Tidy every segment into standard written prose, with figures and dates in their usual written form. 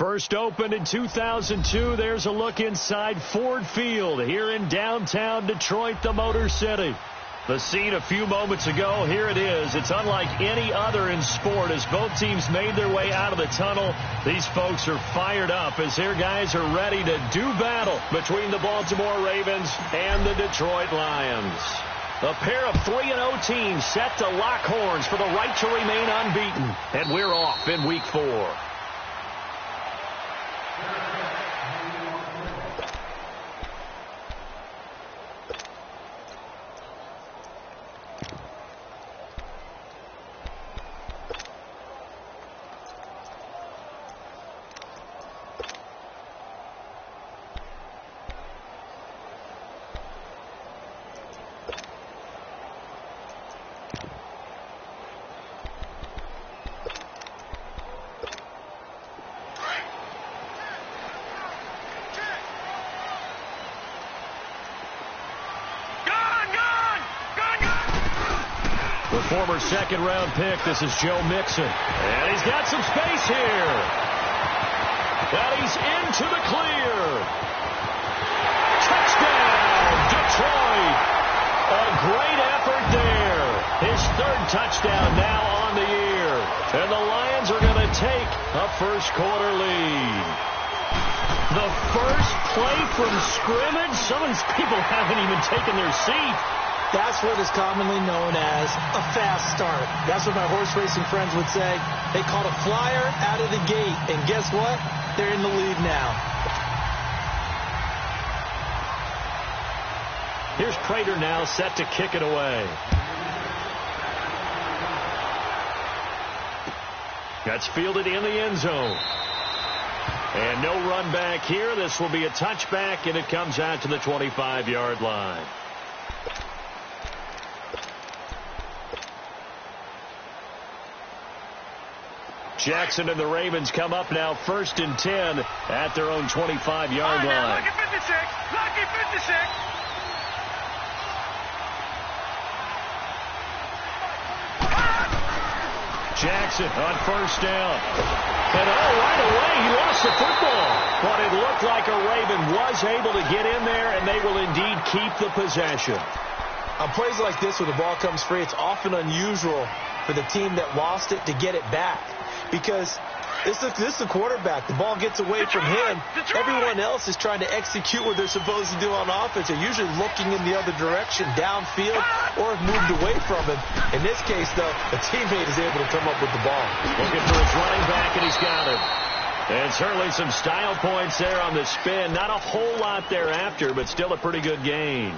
First opened in 2002. There's a look inside Ford Field here in downtown Detroit, the Motor City. The scene a few moments ago, here it is. It's unlike any other in sport as both teams made their way out of the tunnel. These folks are fired up as their guys are ready to do battle between the Baltimore Ravens and the Detroit Lions. A pair of 3-0 teams set to lock horns for the right to remain unbeaten. And we're off in Week 4. Former second-round pick. This is Joe Mixon. And he's got some space here. And he's into the clear. Touchdown, Detroit. A great effort there. His third touchdown now on the year. And the Lions are going to take a first-quarter lead. The first play from scrimmage. Some of these people haven't even taken their seat. That's what is commonly known as a fast start. That's what my horse racing friends would say. They caught a flyer out of the gate, and guess what? They're in the lead now. Here's Prater now set to kick it away. That's fielded in the end zone. And no run back here. This will be a touchback, and it comes out to the 25-yard line. Jackson and the Ravens come up now 1st and 10 at their own 25-yard line. Lucky 56. Lucky 56. Jackson on first down. And right away he lost the football. But it looked like a Raven was able to get in there, and they will indeed keep the possession. On plays like this where the ball comes free, it's often unusual for the team that lost it to get it back. Because this is the quarterback. The ball gets away from him. Everyone else is trying to execute what they're supposed to do on offense. They're usually looking in the other direction, downfield, or have moved away from him. In this case, though, a teammate is able to come up with the ball. Looking for his running back, and he's got it. And certainly some style points there on the spin. Not a whole lot thereafter, but still a pretty good gain.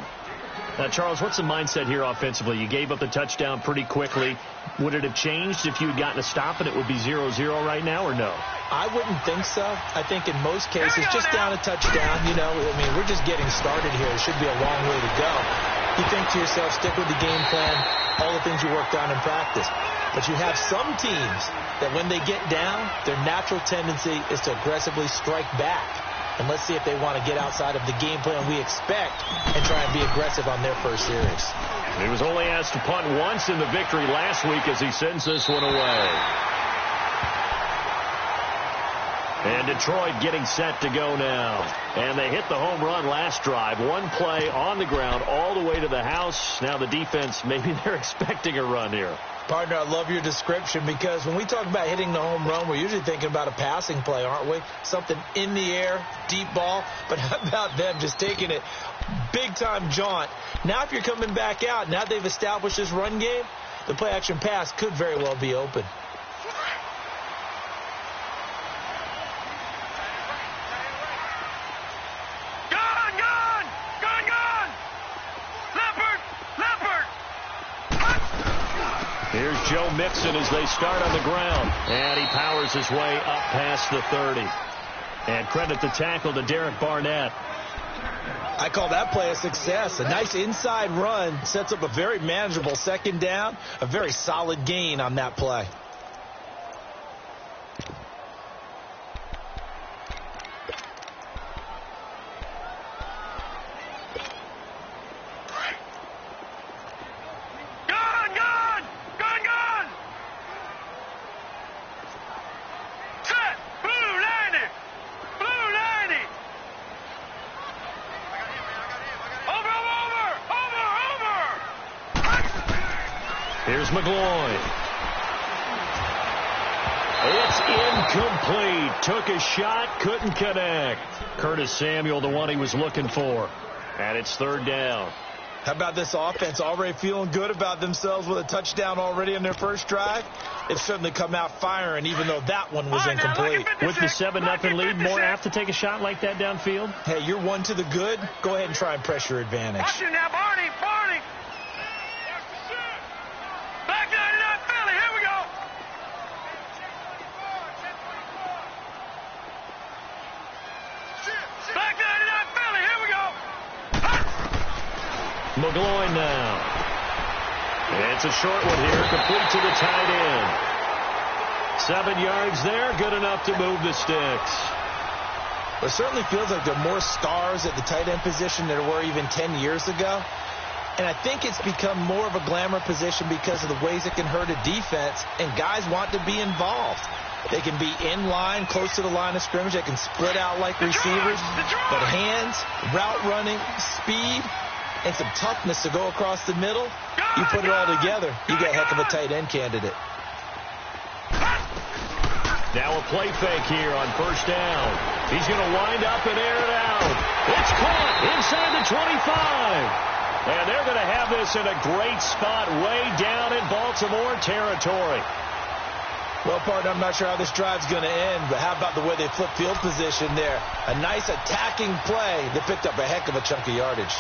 Now, Charles, what's the mindset here offensively? You gave up the touchdown pretty quickly. Would it have changed if you had gotten a stop and it would be 0-0 right now, or no? I wouldn't think so. I think in most cases, just down a touchdown, you know, I mean, we're just getting started here. It should be a long way to go. You think to yourself, stick with the game plan, all the things you worked on in practice. But you have some teams that when they get down, their natural tendency is to aggressively strike back. And let's see if they want to get outside of the game plan we expect and try and be aggressive on their first series. He was only asked to punt once in the victory last week as he sends this one away. And Detroit getting set to go now. And they hit the home run last drive. One play on the ground all the way to the house. Now the defense, maybe they're expecting a run here. Partner, I love your description because when we talk about hitting the home run, we're usually thinking about a passing play, aren't we? Something in the air, deep ball. But how about them just taking it big-time jaunt? Now if you're coming back out, now they've established this run game, the play-action pass could very well be open. Here's Joe Mixon as they start on the ground. And he powers his way up past the 30. And credit the tackle to Derek Barnett. I call that play a success. A nice inside run sets up a very manageable second down. A very solid gain on that play. Here's McGloin. It's incomplete. Took a shot, couldn't connect. Curtis Samuel, the one he was looking for. And it's third down. How about this offense already feeling good about themselves with a touchdown already in their first drive? It's certainly come out firing, even though that one was incomplete. With the 7-0 lead, more apt to take a shot like that downfield? Hey, you're one to the good. Go ahead and try and press your advantage. Watch it now, Barney. Back 99 Philly. Here we go. Back 99 Philly. Here we go. McGloin now. It's a short one here, complete to the tight end. 7 yards there, good enough to move the sticks. It certainly feels like there are more stars at the tight end position than there were even 10 years ago. And I think it's become more of a glamour position because of the ways it can hurt a defense, and guys want to be involved. They can be in line, close to the line of scrimmage. They can split out like receivers. But hands, route running, speed, and some toughness to go across the middle, you put it all together, you get a heck of a tight end candidate. Now a play fake here on first down. He's going to wind up and air it out. It's caught inside the 25. And they're going to have this in a great spot way down in Baltimore territory. Well, partner, I'm not sure how this drive's going to end, but how about the way they flip field position there? A nice attacking play that picked up a heck of a chunk of yardage.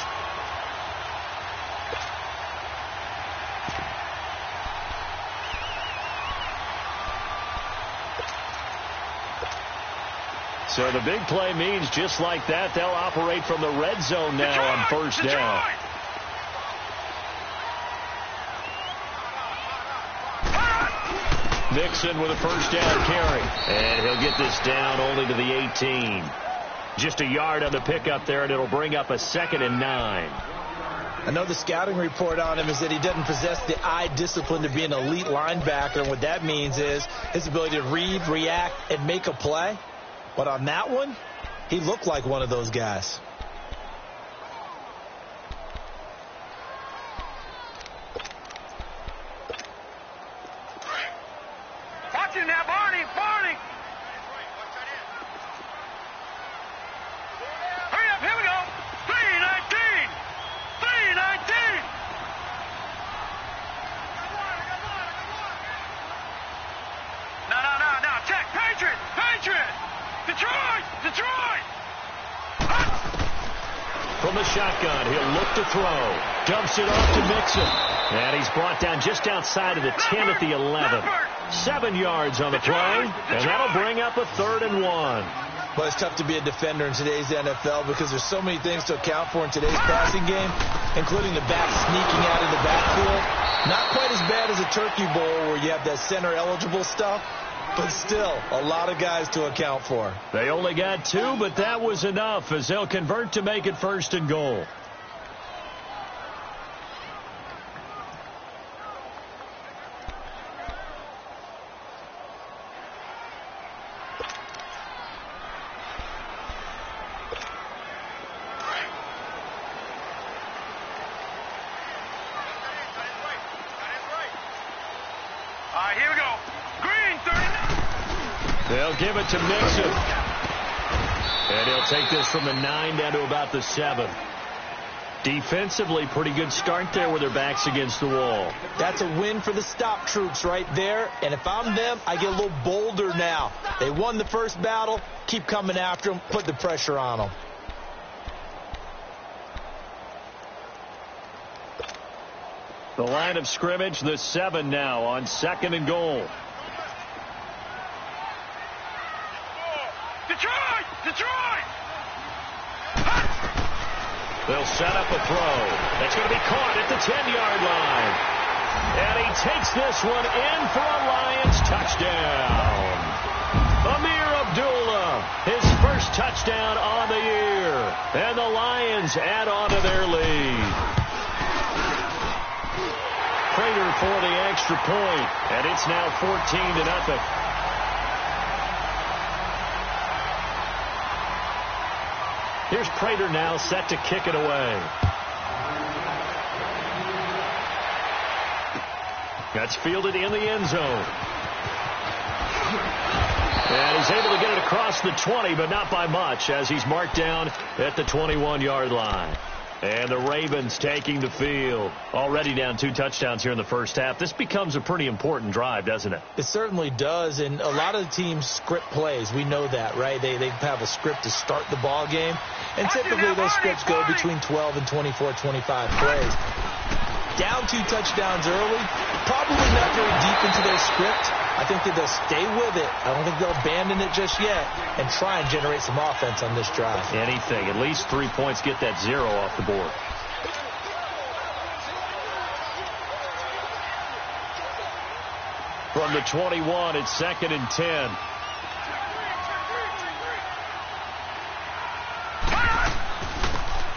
So the big play means just like that, they'll operate from the red zone now on first down. Mixon with a first down carry. And he'll get this down only to the 18. Just a yard on the pickup there, and it'll bring up a 2nd and 9. I know the scouting report on him is that he doesn't possess the eye discipline to be an elite linebacker. And what that means is his ability to read, react, and make a play. But on that one, he looked like one of those guys. Watch it now, Barney. Hurry up, here we go. 319. No. Check. Patriot. Detroit. From the shotgun, he'll look to throw. Dumps it off to Mixon. And he's brought down just outside of the 10 at the 11. 7 yards on the play, and that'll bring up a 3rd and 1. Well, it's tough to be a defender in today's NFL because there's so many things to account for in today's passing game, including the back sneaking out of the backfield. Not quite as bad as a turkey bowl where you have that center-eligible stuff, but still a lot of guys to account for. They only got 2, but that was enough as they'll convert to make it 1st and goal. Here we go. Green, 39. They'll give it to Mixon. And he'll take this from the 9 down to about the 7. Defensively, pretty good start there with their backs against the wall. That's a win for the stop troops right there. And if I'm them, I get a little bolder now. They won the first battle. Keep coming after them. Put the pressure on them. The line of scrimmage, the 7 now on 2nd and goal. Detroit! They'll set up a throw. That's going to be caught at the 10-yard line. And he takes this one in for a Lions touchdown. Amir Abdullah, his first touchdown on the year. And the Lions add on to their lead. Prater for the extra point, and it's now 14-0. Here's Prater now set to kick it away. That's fielded in the end zone. And he's able to get it across the 20, but not by much, as he's marked down at the 21-yard line. And the Ravens taking the field. Already down 2 touchdowns here in the first half. This becomes a pretty important drive, doesn't it? It certainly does, and a lot of the teams script plays. We know that, right? They have a script to start the ball game, and typically those scripts go between 12 and 24, 25 plays. Down 2 touchdowns early, probably not very deep into their script. I think that they'll stay with it. I don't think they'll abandon it just yet and try and generate some offense on this drive. Anything. At least 3 points, get that 0 off the board. From the 21, it's 2nd and 10.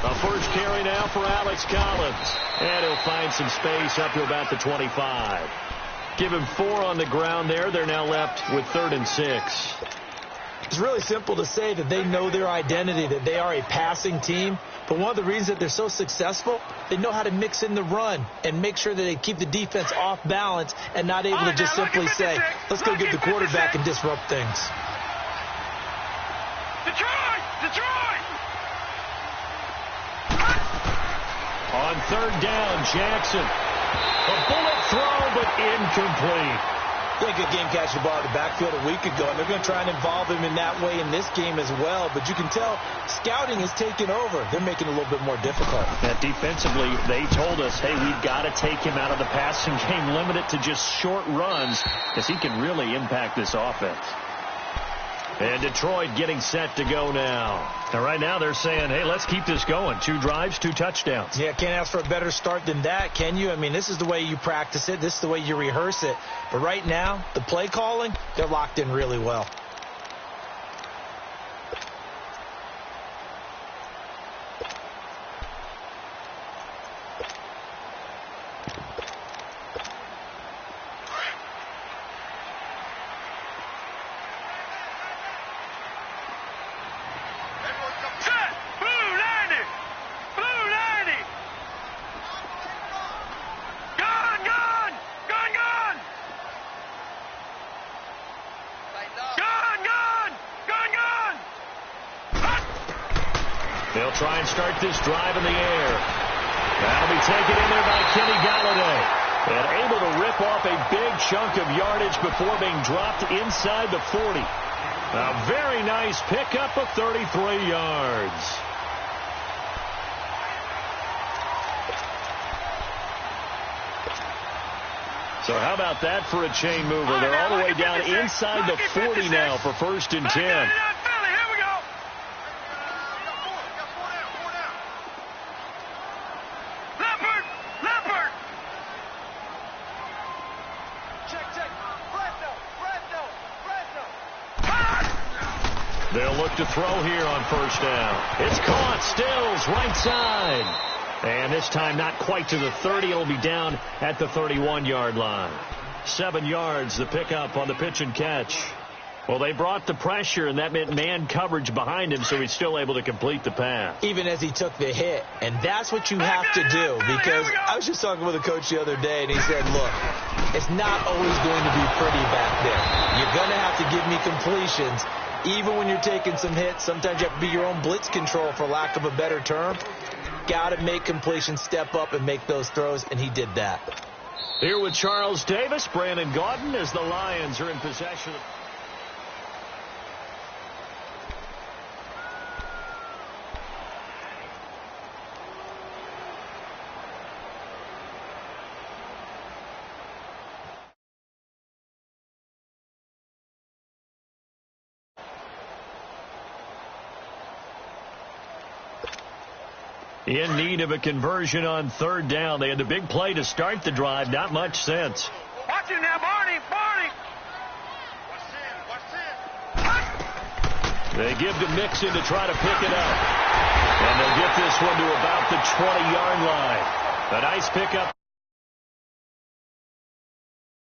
A first carry now for Alex Collins. And he'll find some space up to about the 25. Give him 4 on the ground there. They're now left with 3rd and 6. It's really simple to say that they know their identity, that they are a passing team. But one of the reasons that they're so successful, they know how to mix in the run and make sure that they keep the defense off balance and not able to just simply say, let's go get the quarterback and disrupt things. Detroit! On 3rd down, Jackson. A bullet throw, but incomplete. They good game catching the ball in the backfield a week ago, and they're going to try and involve him in that way in this game as well. But you can tell scouting is taking over. They're making it a little bit more difficult. That defensively, they told us, hey, we've got to take him out of the passing game, limit it to just short runs, because he can really impact this offense. And Detroit getting set to go now. And right now they're saying, hey, let's keep this going. 2 drives, 2 touchdowns. Yeah, can't ask for a better start than that, can you? I mean, this is the way you practice it. This is the way you rehearse it. But right now, the play calling, they're locked in really well. They'll try and start this drive in the air. That'll be taken in there by Kenny Golladay. And able to rip off a big chunk of yardage before being dropped inside the 40. A very nice pickup of 33 yards. So how about that for a chain mover? They're all the way down inside the 40 now for 1st and 10. They'll look to throw here on 1st down. It's caught. Stills right side. And this time not quite to the 30. It'll be down at the 31-yard line. 7 yards, the pickup on the pitch and catch. Well, they brought the pressure, and that meant man coverage behind him, so he's still able to complete the pass. Even as he took the hit. And that's what you have to do, because I was just talking with a coach the other day, and he said, look, it's not always going to be pretty back there. You're going to have to give me completions. Even when you're taking some hits, sometimes you have to be your own blitz control, for lack of a better term. Got to make completions, step up, and make those throws, and he did that. Here with Charles Davis, Brandon Gaudin, as the Lions are in possession. In need of a conversion on 3rd down. They had the big play to start the drive. Not much sense. Watch him now, Barney. They give to Mixon to try to pick it up. And they'll get this one to about the 20-yard line. A nice pickup.